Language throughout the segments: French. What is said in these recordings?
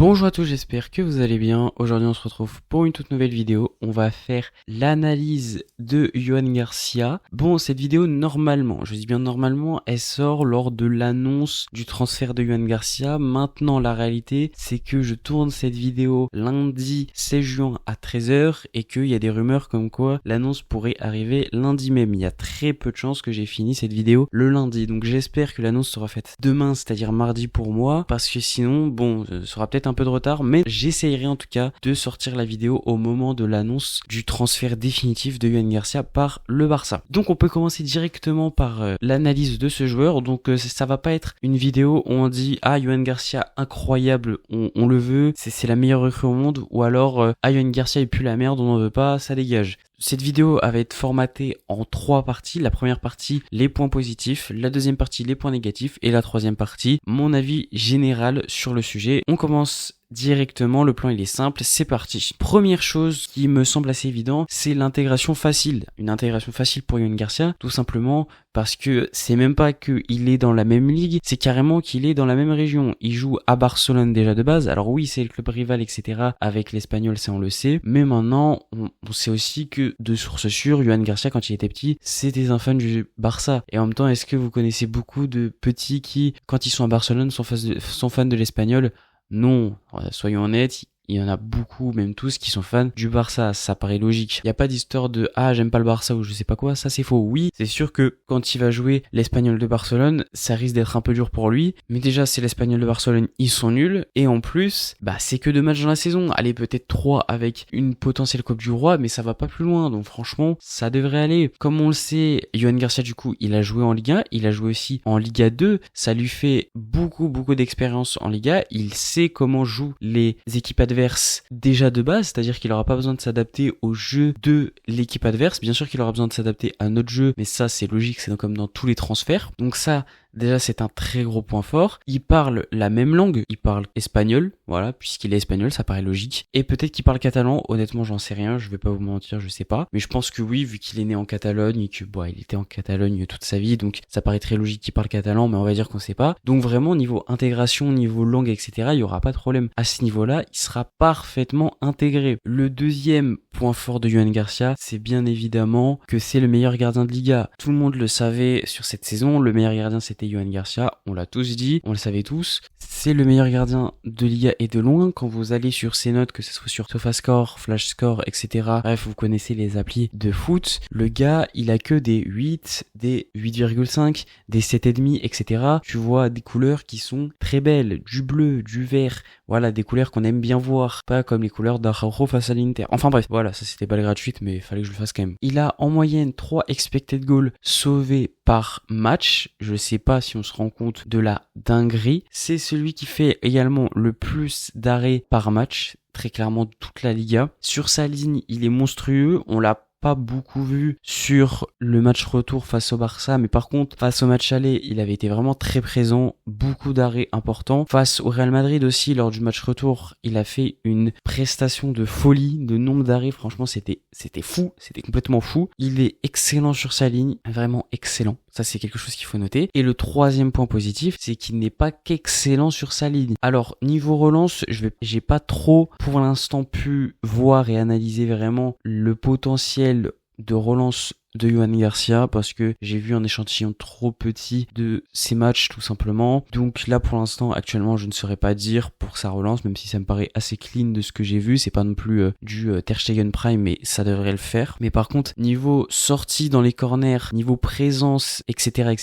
Bonjour à tous, j'espère que vous allez bien. Aujourd'hui on se retrouve pour une toute nouvelle vidéo. On va faire l'analyse de Yohan Garcia. Bon, cette vidéo normalement, je dis bien normalement, elle sort lors de l'annonce du transfert de Yohan Garcia. Maintenant la réalité c'est que je tourne cette vidéo lundi 16 juin à 13h et qu'il y a des rumeurs comme quoi l'annonce pourrait arriver lundi même. Il y a très peu de chances que j'ai fini cette vidéo le lundi. Donc j'espère que l'annonce sera faite demain, c'est-à-dire mardi pour moi, parce que sinon, bon, ce sera peut-être un peu de retard, mais j'essayerai en tout cas de sortir la vidéo au moment de l'annonce du transfert définitif de Yohan Garcia par le Barça. Donc on peut commencer directement par l'analyse de ce joueur. Donc ça va pas être une vidéo où on dit ah Yohan Garcia incroyable, on le veut, c'est la meilleure recrue au monde, ou alors ah Yohan Garcia il pue la merde, on en veut pas, ça dégage. Cette vidéo va être formatée en 3 parties. La première partie, les points positifs. La deuxième partie, les points négatifs. Et la troisième partie, mon avis général sur le sujet. On commence directement, le plan il est simple, c'est parti. Première chose qui me semble assez évident, c'est l'intégration facile. Une intégration facile pour Yohan Garcia, tout simplement parce que c'est même pas qu'il est dans la même ligue, c'est carrément qu'il est dans la même région. Il joue à Barcelone déjà de base, alors oui c'est le club rival etc. avec l'Espagnol, ça on le sait, mais maintenant on sait aussi que de sources sûres, Yohan Garcia quand il était petit, c'était un fan du Barça. Et en même temps, est-ce que vous connaissez beaucoup de petits qui, quand ils sont à Barcelone, sont fans de l'Espagnol? Non, soyons honnêtes, il y en a beaucoup, même tous, qui sont fans du Barça, ça paraît logique. Il n'y a pas d'histoire de « Ah, j'aime pas le Barça » ou je sais pas quoi, ça c'est faux. Oui, c'est sûr que quand il va jouer l'Espagnol de Barcelone, ça risque d'être un peu dur pour lui, mais déjà c'est l'Espagnol de Barcelone, ils sont nuls, et en plus, c'est que 2 matchs dans la saison, allez peut-être 3 avec une potentielle Coupe du Roi, mais ça va pas plus loin, donc franchement, ça devrait aller. Comme on le sait, Yohan Garcia du coup, il a joué en Liga, il a joué aussi en Liga 2, ça lui fait beaucoup d'expérience en Liga, il sait comment jouent les équipes adverses déjà de base, c'est-à-dire qu'il aura pas besoin de s'adapter au jeu de l'équipe adverse. Bien sûr qu'il aura besoin de s'adapter à notre jeu, mais ça c'est logique, c'est comme dans tous les transferts. Donc ça, déjà c'est un très gros point fort. Il parle la même langue, il parle espagnol, voilà, puisqu'il est espagnol, ça paraît logique. Et peut-être qu'il parle catalan, honnêtement j'en sais rien, je vais pas vous mentir, je sais pas. Mais je pense que oui, vu qu'il est né en Catalogne et que il était en Catalogne toute sa vie, donc ça paraît très logique qu'il parle catalan, mais on va dire qu'on sait pas. Donc vraiment niveau intégration, niveau langue, etc., il y aura pas de problème. À ce niveau-là, il sera parfaitement intégré. Le deuxième point fort de Yohan Garcia, c'est bien évidemment que c'est le meilleur gardien de Liga. Tout le monde le savait sur cette saison, le meilleur gardien c'était Yohan Garcia, on l'a tous dit, on le savait tous. C'est le meilleur gardien de Liga et de loin. Quand vous allez sur ses notes, que ce soit sur SofaScore, FlashScore, etc. Bref, vous connaissez les applis de foot. Le gars, il a que des 8, des 8,5, des 7,5, etc. Tu vois des couleurs qui sont très belles, du bleu, du vert, voilà, des couleurs qu'on aime bien voir, pas comme les couleurs d'Araujo face à l'Inter. Enfin bref, voilà, ça c'était balle gratuite, mais il fallait que je le fasse quand même. Il a en moyenne 3 expected goals sauvés par match. Je sais pas si on se rend compte de la dinguerie. C'est celui qui fait également le plus d'arrêts par match, très clairement de toute la Liga. Sur sa ligne, il est monstrueux, on l'a pas beaucoup vu sur le match retour face au Barça, mais par contre face au match aller il avait été vraiment très présent, beaucoup d'arrêts importants. Face au Real Madrid aussi, lors du match retour, il a fait une prestation de folie, de nombre d'arrêts, franchement c'était fou, c'était complètement fou. Il est excellent sur sa ligne, vraiment excellent, ça c'est quelque chose qu'il faut noter. Et le troisième point positif, c'est qu'il n'est pas qu'excellent sur sa ligne. Alors niveau relance, j'ai pas trop pour l'instant pu voir et analyser vraiment le potentiel de relance de Yohan Garcia parce que j'ai vu un échantillon trop petit de ses matchs tout simplement. Donc là pour l'instant actuellement je ne saurais pas dire pour sa relance, même si ça me paraît assez clean de ce que j'ai vu. C'est pas non plus du Ter Stegen Prime, mais ça devrait le faire. Mais par contre niveau sortie dans les corners, niveau présence, etc.,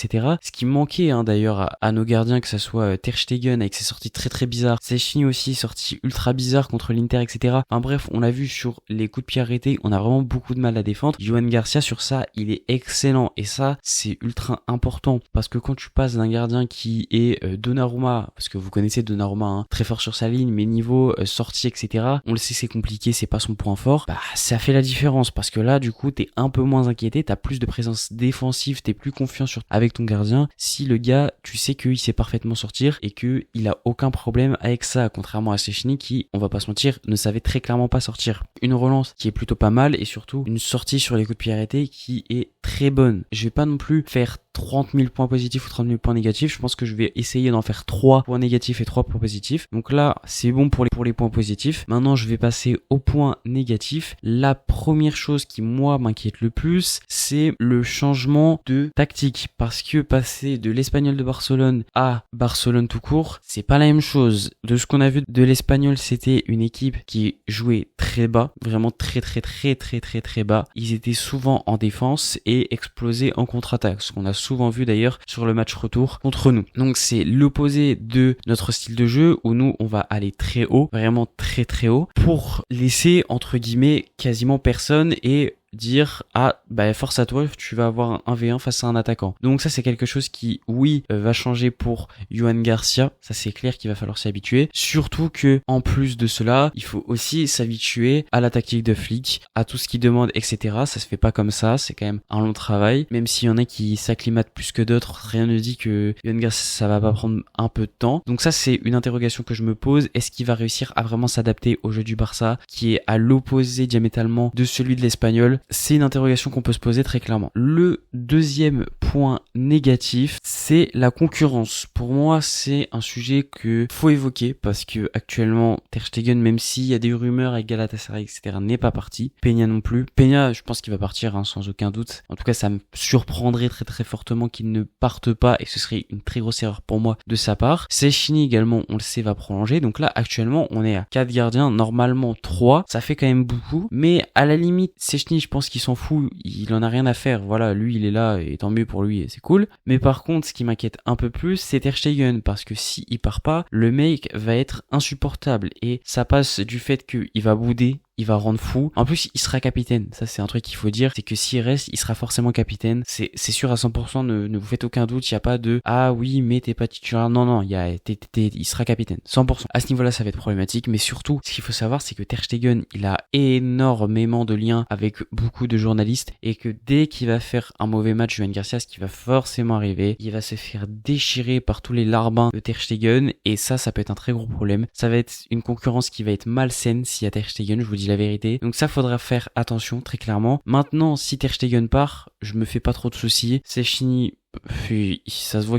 ce qui manquait d'ailleurs à nos gardiens, que ça soit Ter Stegen avec ses sorties très bizarres, Szczęsny aussi sortie ultra bizarre contre l'Inter, etc. Enfin bref, on l'a vu sur les coups de pied arrêtés, on a vraiment beaucoup de mal à défendre. Yohan Garcia sur ça il est excellent, et ça c'est ultra important parce que quand tu passes d'un gardien qui est Donnarumma, parce que vous connaissez Donnarumma, très fort sur sa ligne, mais niveau sortie, etc., on le sait, c'est compliqué, c'est pas son point fort, ça fait la différence parce que là du coup t'es un peu moins inquiété, t'as plus de présence défensive, t'es plus confiant avec ton gardien si le gars tu sais qu'il sait parfaitement sortir et que il a aucun problème avec ça, contrairement à Szczęsny qui, on va pas se mentir, ne savait très clairement pas sortir. Une relance qui est plutôt pas mal et surtout une sortie sur les coups de pied arrêtés qui est très bonne. Je vais pas non plus faire 30 000 points positifs ou 30 000 points négatifs. Je pense que je vais essayer d'en faire 3 points négatifs et 3 points positifs. Donc là, c'est bon pour les points positifs. Maintenant, je vais passer aux points négatifs. La première chose qui, moi, m'inquiète le plus, c'est le changement de tactique. Parce que passer de l'Espagnol de Barcelone à Barcelone tout court, c'est pas la même chose. De ce qu'on a vu de l'Espagnol, c'était une équipe qui jouait très bas, vraiment très bas. Ils étaient souvent en défense et explosaient en contre-attaque, ce qu'on a souvent vu d'ailleurs sur le match retour contre nous. Donc c'est l'opposé de notre style de jeu où nous on va aller très haut, vraiment très haut, pour laisser entre guillemets quasiment personne et dire force à toi, tu vas avoir un 1v1 face à un attaquant. Donc ça c'est quelque chose qui va changer pour Yohan Garcia, ça c'est clair qu'il va falloir s'y habituer, surtout que en plus de cela il faut aussi s'habituer à la tactique de Flick, à tout ce qu'il demande, etc. Ça se fait pas comme ça, c'est quand même un long travail, même s'il y en a qui s'acclimatent plus que d'autres, rien ne dit que Yohan Garcia ça va pas prendre un peu de temps. Donc ça c'est une interrogation que je me pose, est-ce qu'il va réussir à vraiment s'adapter au jeu du Barça qui est à l'opposé diamétralement de celui de l'Espagnol? C'est une interrogation qu'on peut se poser très clairement. Le deuxième point négatif, c'est la concurrence. Pour moi, c'est un sujet que faut évoquer parce que actuellement, Ter Stegen, même s'il y a des rumeurs avec Galatasaray, etc., n'est pas parti. Peña non plus. Peña, je pense qu'il va partir, sans aucun doute. En tout cas, ça me surprendrait très fortement qu'il ne parte pas et ce serait une très grosse erreur pour moi de sa part. Sechny également, on le sait, va prolonger. Donc là, actuellement, on est à 4 gardiens, normalement 3. Ça fait quand même beaucoup. Mais à la limite, Sechny, je pense qu'il s'en fout, il en a rien à faire, voilà, lui il est là et tant mieux pour lui et c'est cool. Mais par contre, ce qui m'inquiète un peu plus, c'est Ter Stegen, parce que si il part pas, le mec va être insupportable et ça passe du fait qu'il va bouder, il va rendre fou. En plus, il sera capitaine. Ça, c'est un truc qu'il faut dire. C'est que s'il reste, il sera forcément capitaine. C'est sûr à 100%. Ne vous faites aucun doute. Il n'y a pas de, ah oui, mais t'es pas titulaire. Non. Il sera capitaine. 100%. À ce niveau-là, ça va être problématique. Mais surtout, ce qu'il faut savoir, c'est que Ter Stegen, il a énormément de liens avec beaucoup de journalistes et que dès qu'il va faire un mauvais match, Yohan Garcia, ce qui va forcément arriver, il va se faire déchirer par tous les larbins de Ter Stegen et ça peut être un très gros problème. Ça va être une concurrence qui va être malsaine s'il y a Ter Stegen, je vous dis la vérité. Donc ça, faudra faire attention, très clairement. Maintenant, si Ter Stegen part, je me fais pas trop de soucis. Sechny, ça se voit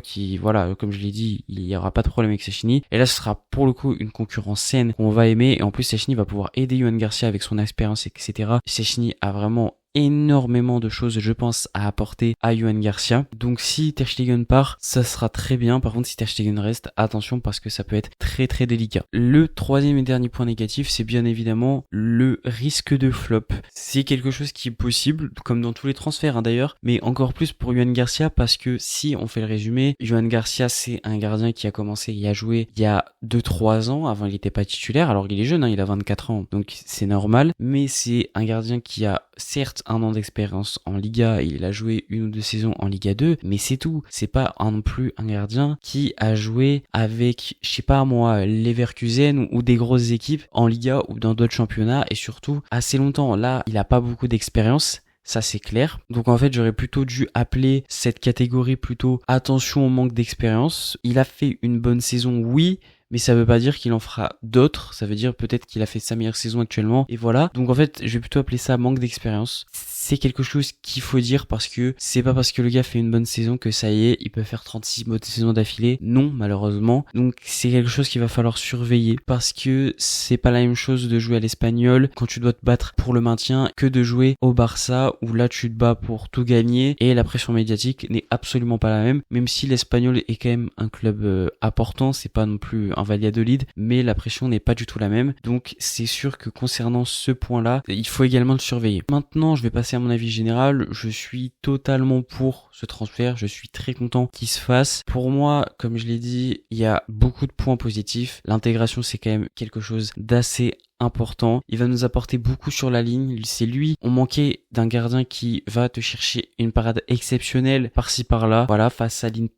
comme je l'ai dit, il y aura pas de problème avec Sechny. Et là, ce sera pour le coup une concurrence saine qu'on va aimer. Et en plus, Sechny va pouvoir aider Yohan Garcia avec son expérience, etc. Sechny a vraiment énormément de choses, je pense, à apporter à Yohan Garcia. Donc si Ter Stegen part, ça sera très bien. Par contre, si Ter Stegen reste, attention parce que ça peut être très délicat. Le troisième et dernier point négatif, c'est bien évidemment le risque de flop. C'est quelque chose qui est possible, comme dans tous les transferts d'ailleurs, mais encore plus pour Yohan Garcia parce que si on fait le résumé, Yohan Garcia c'est un gardien qui a commencé et a joué il y a 2-3 ans, avant il n'était pas titulaire, alors il est jeune, il a 24 ans, donc c'est normal, mais c'est un gardien qui a certes 1 an d'expérience en Liga, il a joué 1 ou 2 saisons en Liga 2, mais c'est tout. C'est pas non plus un gardien qui a joué avec, je sais pas moi, Leverkusen ou des grosses équipes en Liga ou dans d'autres championnats et surtout assez longtemps. Là, il a pas beaucoup d'expérience. Ça c'est clair. Donc en fait j'aurais plutôt dû appeler cette catégorie plutôt attention au manque d'expérience. Il a fait une bonne saison, oui, mais ça veut pas dire qu'il en fera d'autres, ça veut dire peut-être qu'il a fait sa meilleure saison actuellement, et voilà. Donc en fait, je vais plutôt appeler ça manque d'expérience. C'est quelque chose qu'il faut dire parce que c'est pas parce que le gars fait une bonne saison que ça y est, il peut faire 36 bonnes saisons d'affilée. Non, malheureusement. Donc c'est quelque chose qu'il va falloir surveiller parce que c'est pas la même chose de jouer à l'Espagnol quand tu dois te battre pour le maintien que de jouer au Barça où là tu te bats pour tout gagner et la pression médiatique n'est absolument pas la même si l'Espagnol est quand même un club important, c'est pas non plus un Valladolid, mais la pression n'est pas du tout la même. Donc c'est sûr que concernant ce point-là, il faut également le surveiller. Maintenant, je vais passer à mon avis général. Je suis totalement pour ce transfert. Je suis très content qu'il se fasse. Pour moi, comme je l'ai dit, il y a beaucoup de points positifs. L'intégration, c'est quand même quelque chose d'assez important. Il va nous apporter beaucoup sur la ligne. C'est lui. On manquait d'un gardien qui va te chercher une parade exceptionnelle par-ci par-là. Voilà, face à l'Inter,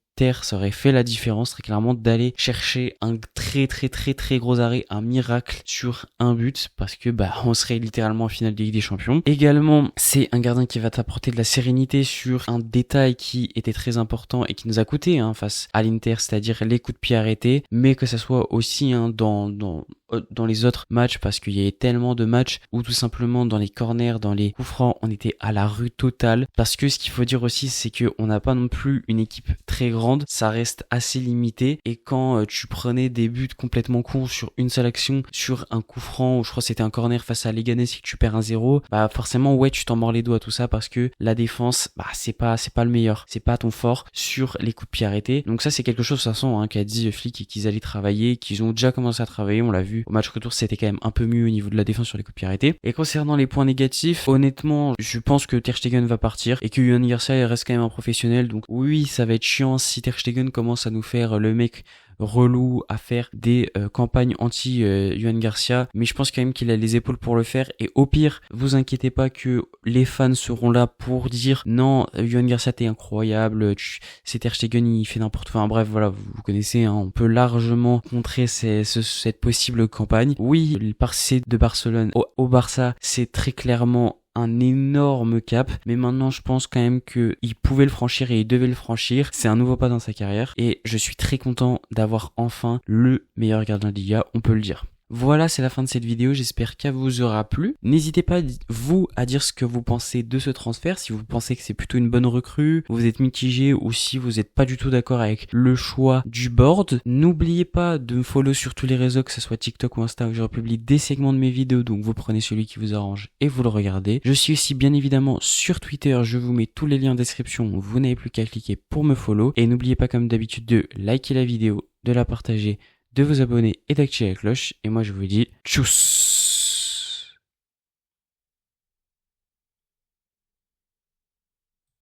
ça aurait fait la différence très clairement d'aller chercher un très gros arrêt, un miracle sur un but parce que on serait littéralement en finale de Ligue des Champions. Également, c'est un gardien qui va t'apporter de la sérénité sur un détail qui était très important et qui nous a coûté face à l'Inter, c'est-à-dire les coups de pied arrêtés, mais que ça soit aussi dans dans les autres matchs parce qu'il y avait tellement de matchs où tout simplement dans les corners, dans les coups francs, on était à la rue totale. Parce que ce qu'il faut dire aussi, c'est qu'on n'a pas non plus une équipe très grande, ça reste assez limité. Et quand tu prenais des buts complètement cons sur une seule action, sur un coup franc, ou je crois que c'était un corner face à Leganés, si tu perds 1-0, bah forcément ouais, tu t'en mords les doigts, tout ça, parce que la défense, bah c'est pas le meilleur, c'est pas ton fort sur les coups de pied arrêtés. Donc ça c'est quelque chose de toute façon qu'a dit Flick et qu'ils allaient travailler, qu'ils ont déjà commencé à travailler, on l'a vu au match retour, c'était quand même un peu mieux au niveau de la défense sur les coups de pied arrêtés. Et concernant les points négatifs, honnêtement, je pense que Ter Stegen va partir et que Yohan Garcia reste quand même un professionnel. Donc oui, ça va être chiant si Ter Stegen commence à nous faire le mec relou à faire des campagnes anti Yohan Garcia, mais je pense quand même qu'il a les épaules pour le faire. Et au pire, vous inquiétez pas que les fans seront là pour dire non, Yohan Garcia t'es incroyable, c'est Ter Stegen, il fait n'importe quoi. Enfin, bref, voilà, vous connaissez, on peut largement contrer cette possible campagne. Oui, le passé de Barcelone au Barça, c'est très clairement un énorme cap, mais maintenant je pense quand même qu'il pouvait le franchir et il devait le franchir. C'est un nouveau pas dans sa carrière et je suis très content d'avoir enfin le meilleur gardien de Liga, on peut le dire. Voilà, c'est la fin de cette vidéo, j'espère qu'elle vous aura plu. N'hésitez pas, vous, à dire ce que vous pensez de ce transfert, si vous pensez que c'est plutôt une bonne recrue, vous êtes mitigé ou si vous n'êtes pas du tout d'accord avec le choix du board. N'oubliez pas de me follow sur tous les réseaux, que ce soit TikTok ou Insta, où je republie des segments de mes vidéos, donc vous prenez celui qui vous arrange et vous le regardez. Je suis aussi bien évidemment sur Twitter, je vous mets tous les liens en description, vous n'avez plus qu'à cliquer pour me follow. Et n'oubliez pas comme d'habitude de liker la vidéo, de la partager, de vous abonner et d'activer la cloche. Et moi je vous dis tchuss.